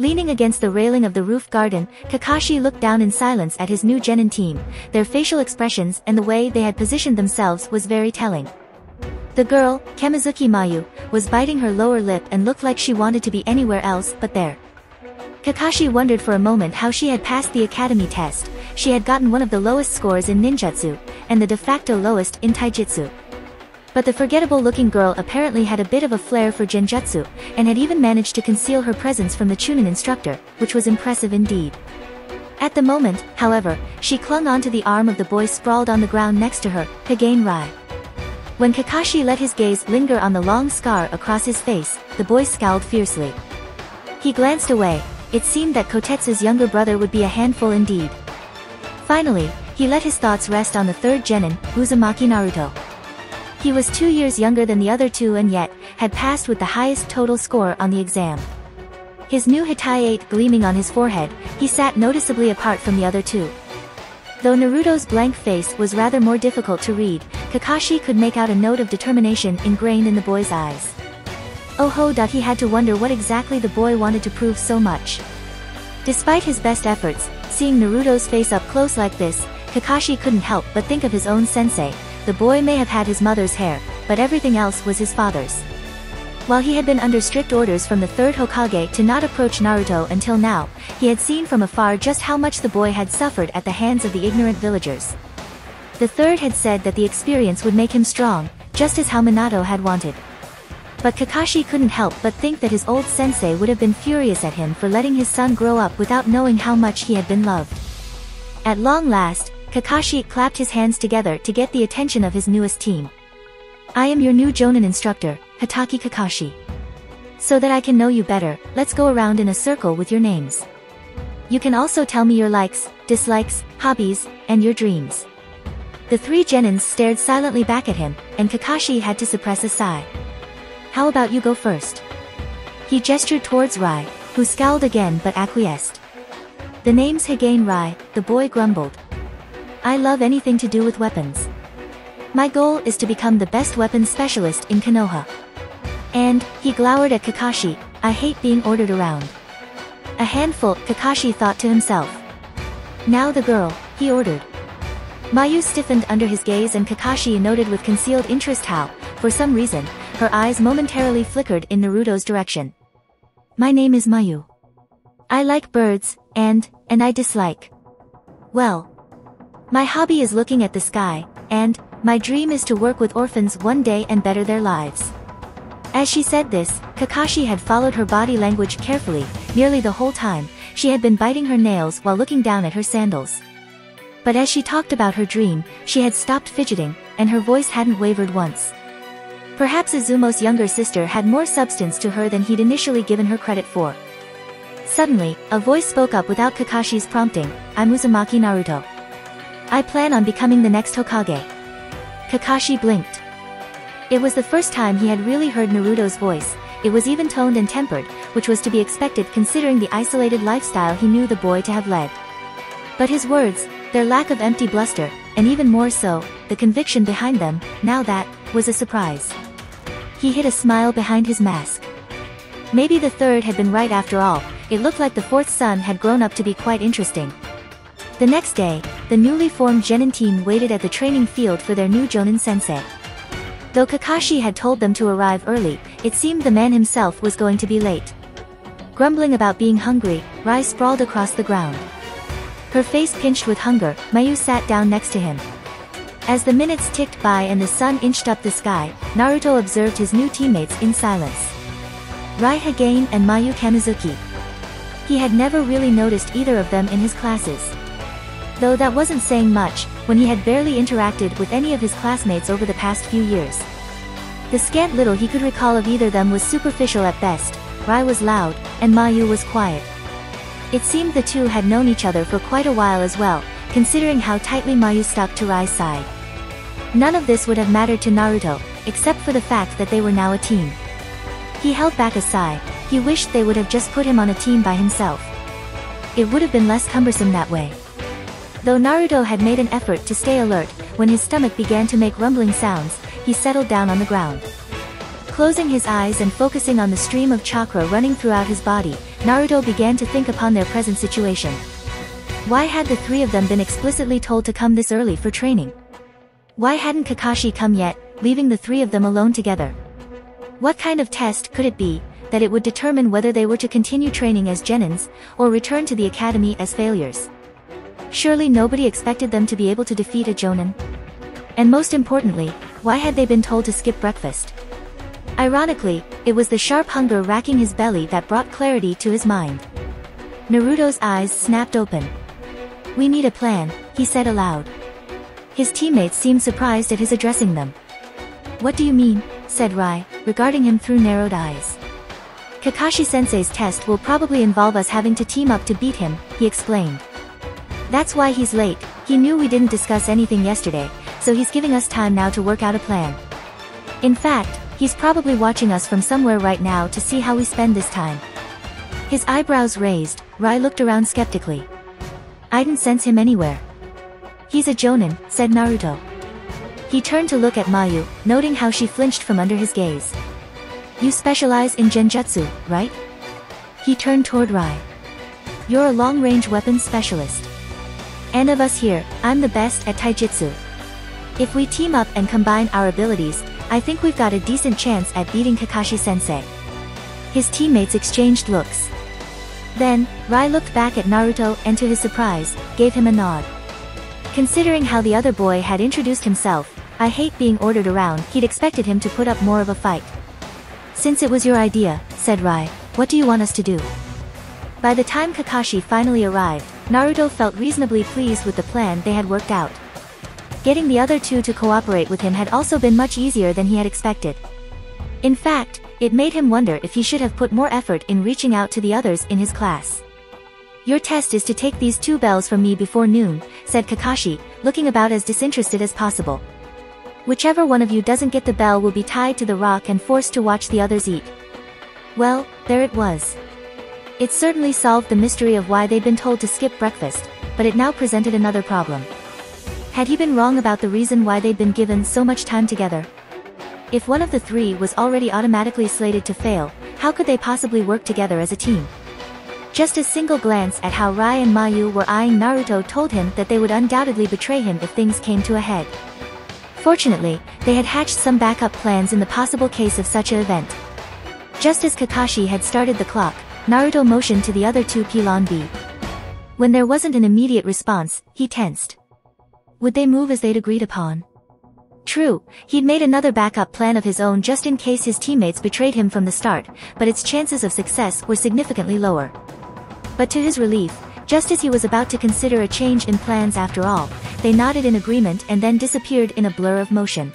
Leaning against the railing of the roof garden, Kakashi looked down in silence at his new genin team. Their facial expressions and the way they had positioned themselves was very telling. The girl, Kamizuki Mayu, was biting her lower lip and looked like she wanted to be anywhere else but there. Kakashi wondered for a moment how she had passed the academy test. She had gotten one of the lowest scores in ninjutsu, and the de facto lowest in taijutsu. But the forgettable-looking girl apparently had a bit of a flair for genjutsu, and had even managed to conceal her presence from the Chunin instructor, which was impressive indeed. At the moment, however, she clung onto the arm of the boy sprawled on the ground next to her, Hagain Rai. When Kakashi let his gaze linger on the long scar across his face, the boy scowled fiercely. He glanced away. It seemed that Kotetsu's younger brother would be a handful indeed. Finally, he let his thoughts rest on the third genin, Uzumaki Naruto. He was 2 years younger than the other two and yet, had passed with the highest total score on the exam. His new Hitaiate gleaming on his forehead, he sat noticeably apart from the other two. Though Naruto's blank face was rather more difficult to read, Kakashi could make out a note of determination ingrained in the boy's eyes. Oh ho! He had to wonder what exactly the boy wanted to prove so much. Despite his best efforts, seeing Naruto's face up close like this, Kakashi couldn't help but think of his own sensei. The boy may have had his mother's hair, but everything else was his father's. While he had been under strict orders from the third Hokage to not approach Naruto until now, he had seen from afar just how much the boy had suffered at the hands of the ignorant villagers. The third had said that the experience would make him strong, just as how Minato had wanted. But Kakashi couldn't help but think that his old sensei would have been furious at him for letting his son grow up without knowing how much he had been loved. At long last, Kakashi clapped his hands together to get the attention of his newest team. I am your new Jonin instructor, Hatake Kakashi. So that I can know you better, let's go around in a circle with your names. You can also tell me your likes, dislikes, hobbies, and your dreams. The three genins stared silently back at him, and Kakashi had to suppress a sigh. How about you go first? He gestured towards Rai, who scowled again but acquiesced. The name's Hagain Rai, the boy grumbled. I love anything to do with weapons. My goal is to become the best weapons specialist in Konoha. And, he glowered at Kakashi, I hate being ordered around. A handful, Kakashi thought to himself. Now the girl, he ordered. Mayu stiffened under his gaze and Kakashi noted with concealed interest how, for some reason, her eyes momentarily flickered in Naruto's direction. My name is Mayu. I like birds, and I dislike. Well. My hobby is looking at the sky, and my dream is to work with orphans one day and better their lives. As she said this, Kakashi had followed her body language carefully. Nearly the whole time, she had been biting her nails while looking down at her sandals. But as she talked about her dream, she had stopped fidgeting, and her voice hadn't wavered once. Perhaps Izumo's younger sister had more substance to her than he'd initially given her credit for. Suddenly, a voice spoke up without Kakashi's prompting, I'm Uzumaki Naruto. I plan on becoming the next Hokage. Kakashi blinked. It was the first time he had really heard Naruto's voice. It was even toned and tempered, which was to be expected considering the isolated lifestyle he knew the boy to have led. But his words, their lack of empty bluster, and even more so, the conviction behind them, now that, was a surprise. He hid a smile behind his mask. Maybe the third had been right after all. It looked like the fourth son had grown up to be quite interesting. The next day, the newly formed genin team waited at the training field for their new Jonin sensei. Though Kakashi had told them to arrive early, it seemed the man himself was going to be late. Grumbling about being hungry, Rai sprawled across the ground. Her face pinched with hunger, Mayu sat down next to him. As the minutes ticked by and the sun inched up the sky, Naruto observed his new teammates in silence. Rai Hagain and Mayu Kamizuki. He had never really noticed either of them in his classes. Though that wasn't saying much, when he had barely interacted with any of his classmates over the past few years. The scant little he could recall of either of them was superficial at best. Rai was loud, and Mayu was quiet. It seemed the two had known each other for quite a while as well, considering how tightly Mayu stuck to Rai's side. None of this would have mattered to Naruto, except for the fact that they were now a team. He held back a sigh. He wished they would have just put him on a team by himself. It would have been less cumbersome that way. Though Naruto had made an effort to stay alert, when his stomach began to make rumbling sounds, he settled down on the ground. Closing his eyes and focusing on the stream of chakra running throughout his body, Naruto began to think upon their present situation. Why had the three of them been explicitly told to come this early for training? Why hadn't Kakashi come yet, leaving the three of them alone together? What kind of test could it be that it would determine whether they were to continue training as genins, or return to the academy as failures? Surely nobody expected them to be able to defeat a jonin. And most importantly, why had they been told to skip breakfast? Ironically, it was the sharp hunger racking his belly that brought clarity to his mind. Naruto's eyes snapped open. "We need a plan," he said aloud. His teammates seemed surprised at his addressing them. "What do you mean?" said Rai, regarding him through narrowed eyes. "Kakashi-sensei's test will probably involve us having to team up to beat him," he explained. "That's why he's late. He knew we didn't discuss anything yesterday, so he's giving us time now to work out a plan. In fact, he's probably watching us from somewhere right now to see how we spend this time." His eyebrows raised, Rai looked around skeptically. "I didn't sense him anywhere." "He's a jonin," said Naruto. He turned to look at Mayu, noting how she flinched from under his gaze. "You specialize in genjutsu, right?" He turned toward Rai. "You're a long-range weapons specialist. And of us here, I'm the best at taijutsu. If we team up and combine our abilities, I think we've got a decent chance at beating Kakashi-sensei." His teammates exchanged looks. Then, Rai looked back at Naruto and to his surprise, gave him a nod. Considering how the other boy had introduced himself, "I hate being ordered around," he'd expected him to put up more of a fight. "Since it was your idea," said Rai, "what do you want us to do?" By the time Kakashi finally arrived, Naruto felt reasonably pleased with the plan they had worked out. Getting the other two to cooperate with him had also been much easier than he had expected. In fact, it made him wonder if he should have put more effort in reaching out to the others in his class. "Your test is to take these 2 bells from me before noon," said Kakashi, looking about as disinterested as possible. "Whichever one of you doesn't get the bell will be tied to the rock and forced to watch the others eat." Well, there it was. It certainly solved the mystery of why they'd been told to skip breakfast, but it now presented another problem. Had he been wrong about the reason why they'd been given so much time together? If one of the three was already automatically slated to fail, how could they possibly work together as a team? Just a single glance at how Rai and Mayu were eyeing Naruto told him that they would undoubtedly betray him if things came to a head. Fortunately, they had hatched some backup plans in the possible case of such an event. Just as Kakashi had started the clock, Naruto motioned to the other 2 pylon B. When there wasn't an immediate response, he tensed. Would they move as they'd agreed upon? True, he'd made another backup plan of his own just in case his teammates betrayed him from the start, but its chances of success were significantly lower. But to his relief, just as he was about to consider a change in plans after all, they nodded in agreement and then disappeared in a blur of motion.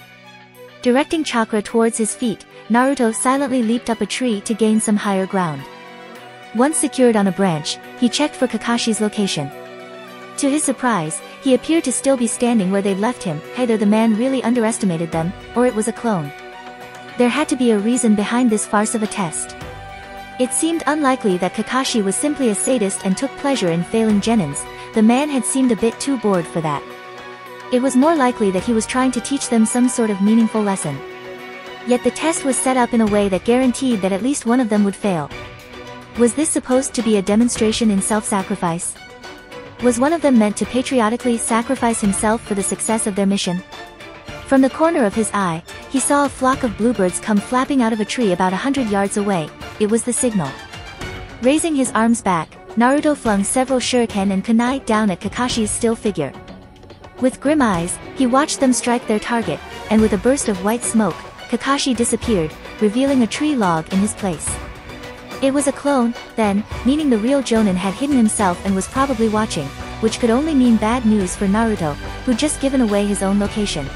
Directing chakra towards his feet, Naruto silently leaped up a tree to gain some higher ground. Once secured on a branch, he checked for Kakashi's location. To his surprise, he appeared to still be standing where they'd left him. Either the man really underestimated them, or it was a clone. There had to be a reason behind this farce of a test. It seemed unlikely that Kakashi was simply a sadist and took pleasure in failing genins. The man had seemed a bit too bored for that. It was more likely that he was trying to teach them some sort of meaningful lesson. Yet the test was set up in a way that guaranteed that at least one of them would fail. Was this supposed to be a demonstration in self-sacrifice? Was one of them meant to patriotically sacrifice himself for the success of their mission? From the corner of his eye, he saw a flock of bluebirds come flapping out of a tree about 100 yards away. It was the signal. Raising his arms back, Naruto flung several shuriken and kunai down at Kakashi's still figure. With grim eyes, he watched them strike their target, and with a burst of white smoke, Kakashi disappeared, revealing a tree log in his place. It was a clone, then, meaning the real Jonin had hidden himself and was probably watching, which could only mean bad news for Naruto, who'd just given away his own location.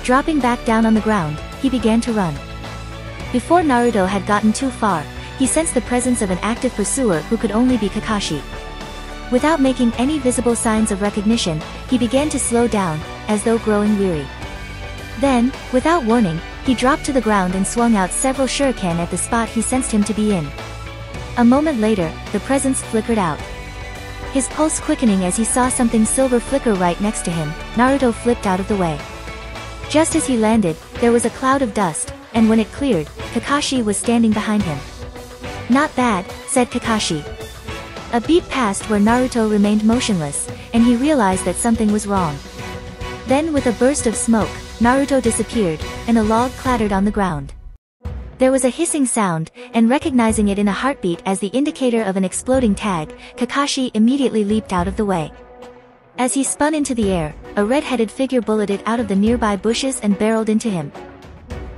Dropping back down on the ground, he began to run. Before Naruto had gotten too far, he sensed the presence of an active pursuer who could only be Kakashi. Without making any visible signs of recognition, he began to slow down, as though growing weary. Then, without warning, he dropped to the ground and swung out several shuriken at the spot he sensed him to be in. A moment later, the presence flickered out. His pulse quickening as he saw something silver flicker right next to him, Naruto flipped out of the way. Just as he landed, there was a cloud of dust, and when it cleared, Kakashi was standing behind him. Not bad, said Kakashi. A beat passed where Naruto remained motionless, and he realized that something was wrong. Then with a burst of smoke, Naruto disappeared, and a log clattered on the ground. There was a hissing sound, and recognizing it in a heartbeat as the indicator of an exploding tag, Kakashi immediately leaped out of the way. As he spun into the air, a red-headed figure bulleted out of the nearby bushes and barreled into him.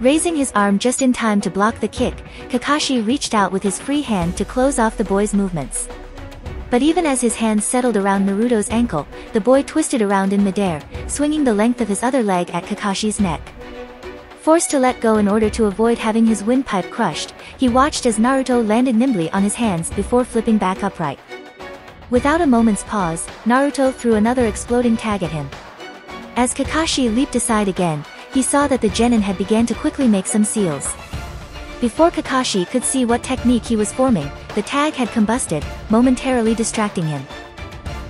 Raising his arm just in time to block the kick, Kakashi reached out with his free hand to close off the boy's movements. But even as his hand settled around Naruto's ankle, the boy twisted around in midair, swinging the length of his other leg at Kakashi's neck. Forced to let go in order to avoid having his windpipe crushed, he watched as Naruto landed nimbly on his hands before flipping back upright. Without a moment's pause, Naruto threw another exploding tag at him. As Kakashi leaped aside again, he saw that the genin had begun to quickly make some seals. Before Kakashi could see what technique he was forming, the tag had combusted, momentarily distracting him.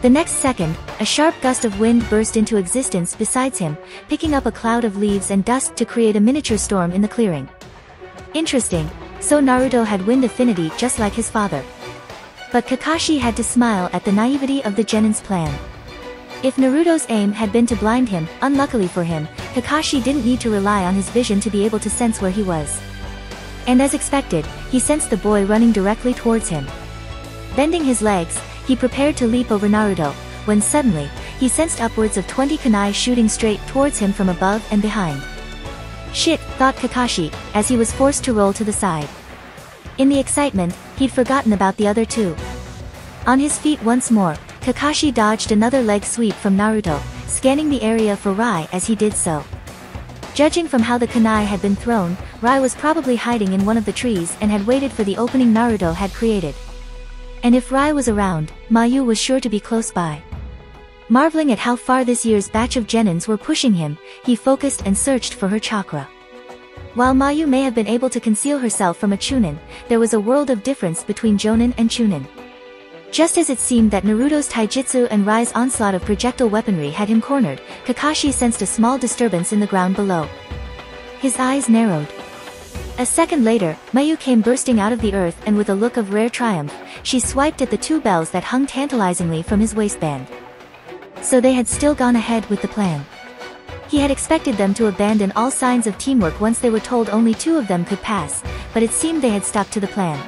The next second, a sharp gust of wind burst into existence beside him, picking up a cloud of leaves and dust to create a miniature storm in the clearing. Interesting, so Naruto had wind affinity just like his father. But Kakashi had to smile at the naivety of the genin's plan. If Naruto's aim had been to blind him, unluckily for him, Kakashi didn't need to rely on his vision to be able to sense where he was. And as expected, he sensed the boy running directly towards him. Bending his legs, he prepared to leap over Naruto, when suddenly, he sensed upwards of 20 kunai shooting straight towards him from above and behind. Shit, thought Kakashi, as he was forced to roll to the side. In the excitement, he'd forgotten about the other two. On his feet once more, Kakashi dodged another leg sweep from Naruto, scanning the area for Rai as he did so. Judging from how the kunai had been thrown, Rai was probably hiding in one of the trees and had waited for the opening Naruto had created. And if Rai was around, Mayu was sure to be close by. Marveling at how far this year's batch of genins were pushing him, he focused and searched for her chakra. While Mayu may have been able to conceal herself from a Chunin, there was a world of difference between Jonin and Chunin. Just as it seemed that Naruto's taijutsu and Rai's onslaught of projectile weaponry had him cornered, Kakashi sensed a small disturbance in the ground below. His eyes narrowed. A second later, Mayu came bursting out of the earth and with a look of rare triumph, she swiped at the two bells that hung tantalizingly from his waistband. So they had still gone ahead with the plan. He had expected them to abandon all signs of teamwork once they were told only two of them could pass, but it seemed they had stuck to the plan.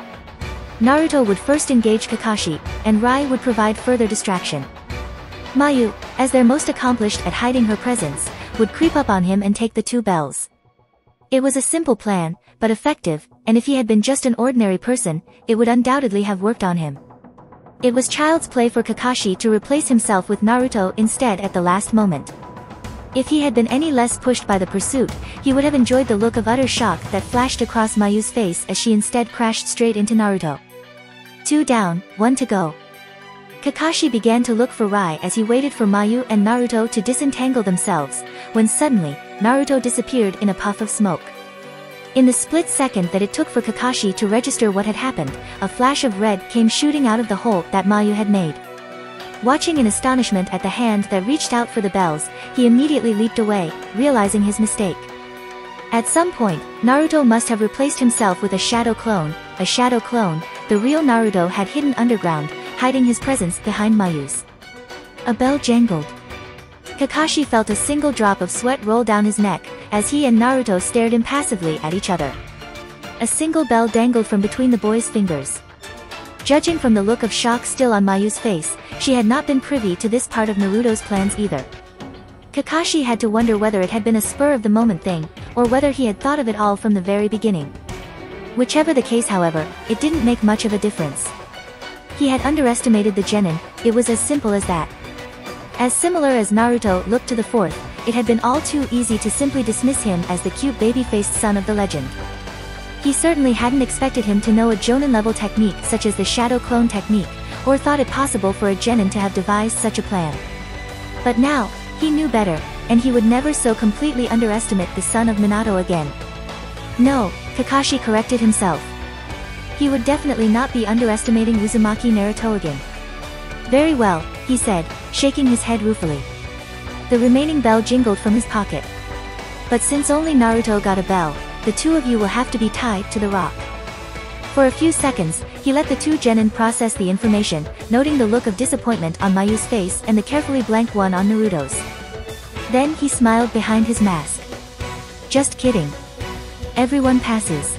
Naruto would first engage Kakashi, and Rai would provide further distraction. Mayu, as their most accomplished at hiding her presence, would creep up on him and take the two bells. It was a simple plan, but effective, and if he had been just an ordinary person, it would undoubtedly have worked on him. It was child's play for Kakashi to replace himself with Naruto instead at the last moment. If he had been any less pushed by the pursuit, he would have enjoyed the look of utter shock that flashed across Mayu's face as she instead crashed straight into Naruto. 2 down, 1 to go. Kakashi began to look for Rai as he waited for Mayu and Naruto to disentangle themselves, when suddenly, Naruto disappeared in a puff of smoke. In the split second that it took for Kakashi to register what had happened, a flash of red came shooting out of the hole that Mayu had made. Watching in astonishment at the hand that reached out for the bells, he immediately leaped away, realizing his mistake. At some point, Naruto must have replaced himself with a shadow clone. The real Naruto had hidden underground, hiding his presence behind Mayu's. A bell jangled. Kakashi felt a single drop of sweat roll down his neck, as he and Naruto stared impassively at each other. A single bell dangled from between the boy's fingers. Judging from the look of shock still on Mayu's face, she had not been privy to this part of Naruto's plans either. Kakashi had to wonder whether it had been a spur-of-the-moment thing, or whether he had thought of it all from the very beginning. Whichever the case however, it didn't make much of a difference. He had underestimated the genin, it was as simple as that. As similar as Naruto looked to the fourth, it had been all too easy to simply dismiss him as the cute baby-faced son of the legend. He certainly hadn't expected him to know a Jonin-level technique such as the shadow clone technique, or thought it possible for a genin to have devised such a plan. But now, he knew better, and he would never so completely underestimate the son of Minato again. No, Kakashi corrected himself. He would definitely not be underestimating Uzumaki Naruto again. Very well, he said, shaking his head ruefully. The remaining bell jingled from his pocket. But since only Naruto got a bell, the two of you will have to be tied to the rock. For a few seconds, he let the two genin process the information, noting the look of disappointment on Mayu's face and the carefully blank one on Naruto's. Then he smiled behind his mask. Just kidding. Everyone passes.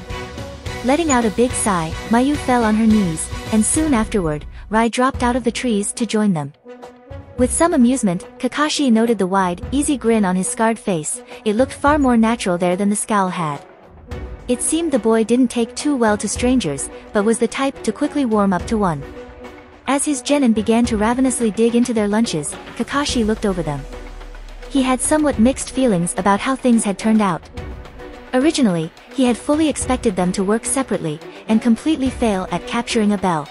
Letting out a big sigh, Mayu fell on her knees, and soon afterward, Rai dropped out of the trees to join them. With some amusement, Kakashi noted the wide, easy grin on his scarred face. It looked far more natural there than the scowl had. It seemed the boy didn't take too well to strangers, but was the type to quickly warm up to one. As his genin began to ravenously dig into their lunches, Kakashi looked over them. He had somewhat mixed feelings about how things had turned out. Originally, he had fully expected them to work separately, and completely fail at capturing a bell.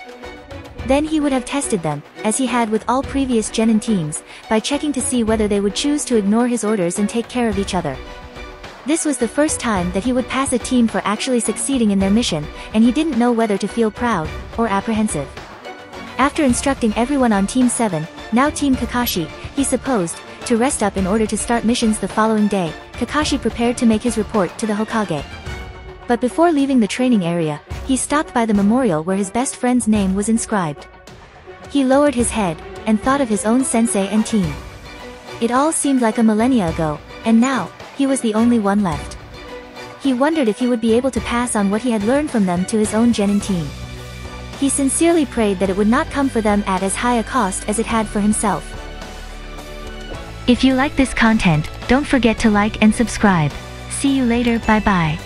Then he would have tested them, as he had with all previous genin teams, by checking to see whether they would choose to ignore his orders and take care of each other. This was the first time that he would pass a team for actually succeeding in their mission, and he didn't know whether to feel proud, or apprehensive. After instructing everyone on Team 7, now Team Kakashi, he supposed, to rest up in order to start missions the following day, Kakashi prepared to make his report to the Hokage. But before leaving the training area, he stopped by the memorial where his best friend's name was inscribed. He lowered his head, and thought of his own sensei and team. It all seemed like a millennia ago, and now, he was the only one left. He wondered if he would be able to pass on what he had learned from them to his own genin team. He sincerely prayed that it would not come for them at as high a cost as it had for himself. If you like this content, don't forget to like and subscribe. See you later, bye bye.